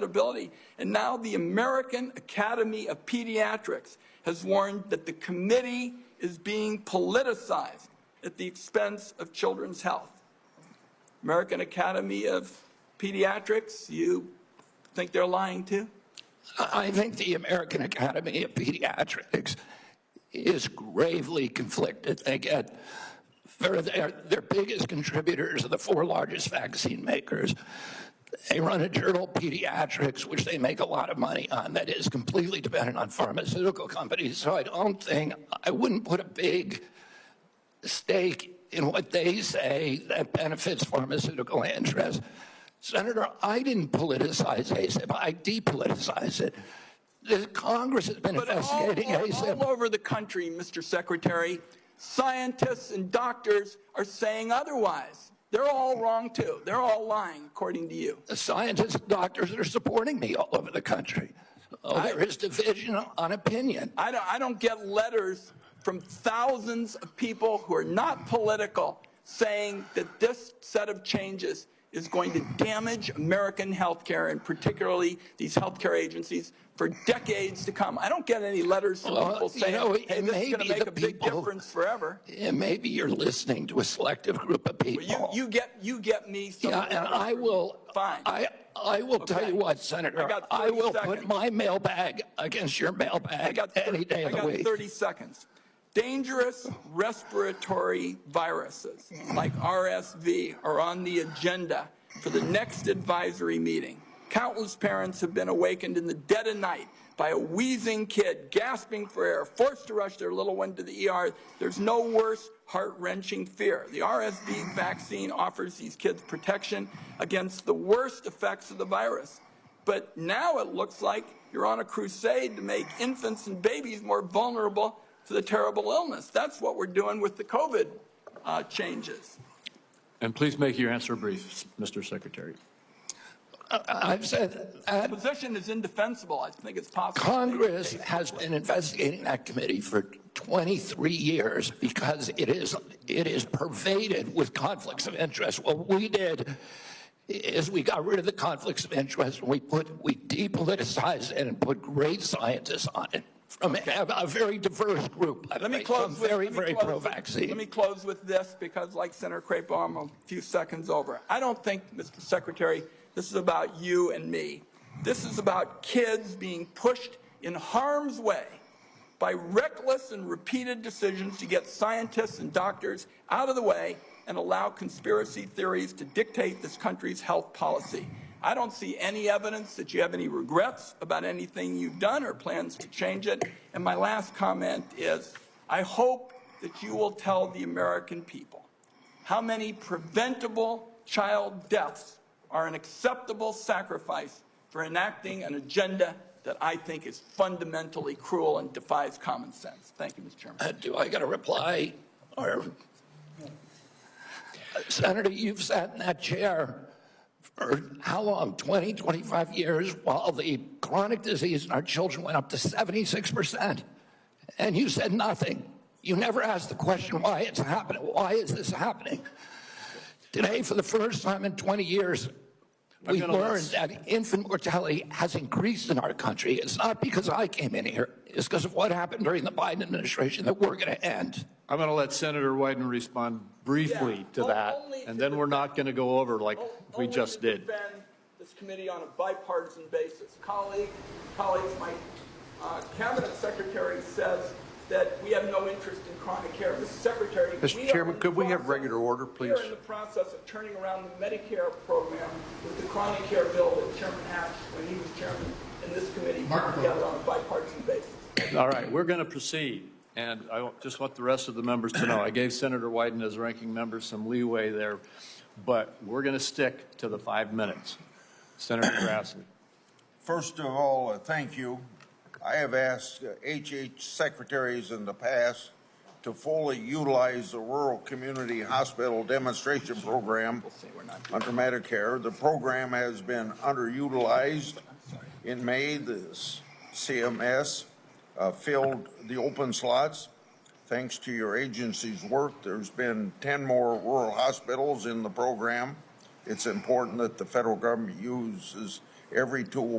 credibility. And now the American Academy of Pediatrics has warned that the committee is being politicized at the expense of children's health. American Academy of Pediatrics, you think they're lying too? I think the American Academy of Pediatrics is gravely conflicted. They get their biggest contributors are the 4 largest vaccine makers. They run a journal, Pediatrics, which they make a lot of money on, that is completely dependent on pharmaceutical companies. So I wouldn't put a big stake in what they say that benefits pharmaceutical interests. Senator, I didn't politicize ACIP, I depoliticize it. The Congress has been investigating ACIP. All over the country, Mr. Secretary, scientists and doctors are saying otherwise. They're all wrong too. They're all lying, according to you. The scientists and doctors are supporting me all over the country. There is division on opinion. I don't get letters from thousands of people who are not political saying that this set of changes is going to damage American healthcare, and particularly these healthcare agencies, for decades to come. I don't get any letters from people saying, hey, this is going to make a big difference forever. Maybe you're listening to a selective group of people. Well, you get me. Yeah, and I will. Fine. I will tell you what, Senator. I will put my mailbag against your mailbag any day of the week. I got 30 seconds. Dangerous respiratory viruses like RSV are on the agenda for the next advisory meeting. Countless parents have been awakened in the dead of night by a wheezing kid gasping for air, forced to rush their little one to the ER. There's no worse heart-wrenching fear. The RSV vaccine offers these kids protection against the worst effects of the virus. But now it looks like you're on a crusade to make infants and babies more vulnerable to the terrible illness. That's what we're doing with the COVID changes. And please make your answer brief, Mr. Secretary. I've said the position is indefensible. I think it's possible. Congress has been investigating that committee for 23 years because it is pervaded with conflicts of interest. What we did is we got rid of the conflicts of interest. We depoliticized it and put great scientists on it from a very diverse group. Let me close with very pro-vaccine. Let me close with this, because like Senator Crapo, I'm a few seconds over. I don't think, Mr. Secretary, this is about you and me. This is about kids being pushed in harm's way by reckless and repeated decisions to get scientists and doctors out of the way and allow conspiracy theories to dictate this country's health policy. I don't see any evidence that you have any regrets about anything you've done or plans to change it. And my last comment is, I hope that you will tell the American people how many preventable child deaths are an acceptable sacrifice for enacting an agenda that I think is fundamentally cruel and defies common sense. Thank you, Mr. Chairman. Do I get a reply? Or, Senator, you've sat in that chair for how long? 20, 25 years, while the chronic disease in our children went up to 76%. And you said nothing. You never asked the question why it's happening. Why is this happening? Today, for the first time in 20 years, we learned that infant mortality has increased in our country. It's not because I came in here. It's because of what happened during the Biden administration that we're going to end. I'm going to let Senator Wyden respond briefly to that, and then we're not going to go over like we just did. Defend this committee on a bipartisan basis. Colleagues, my cabinet secretary says that we have no interest in chronic care. Mr. Secretary, Mr. Chairman, could we have regular order, please? We are in the process of turning around the Medicare program with the chronic care bill that Chairman Hatch, when he was chairman in this committee, put together on a bipartisan basis. All right, we're going to proceed. And I just want the rest of the members to know, I gave Senator Wyden as ranking member some leeway there, but we're going to stick to the 5 minutes. Senator Grassley. First of all, thank you. I have asked HHS secretaries in the past to fully utilize the Rural Community Hospital Demonstration Program under Medicare. The program has been underutilized. In May, the CMS filled the open slots. Thanks to your agency's work, there's been 10 more rural hospitals in the program. It's important that the federal government uses every tool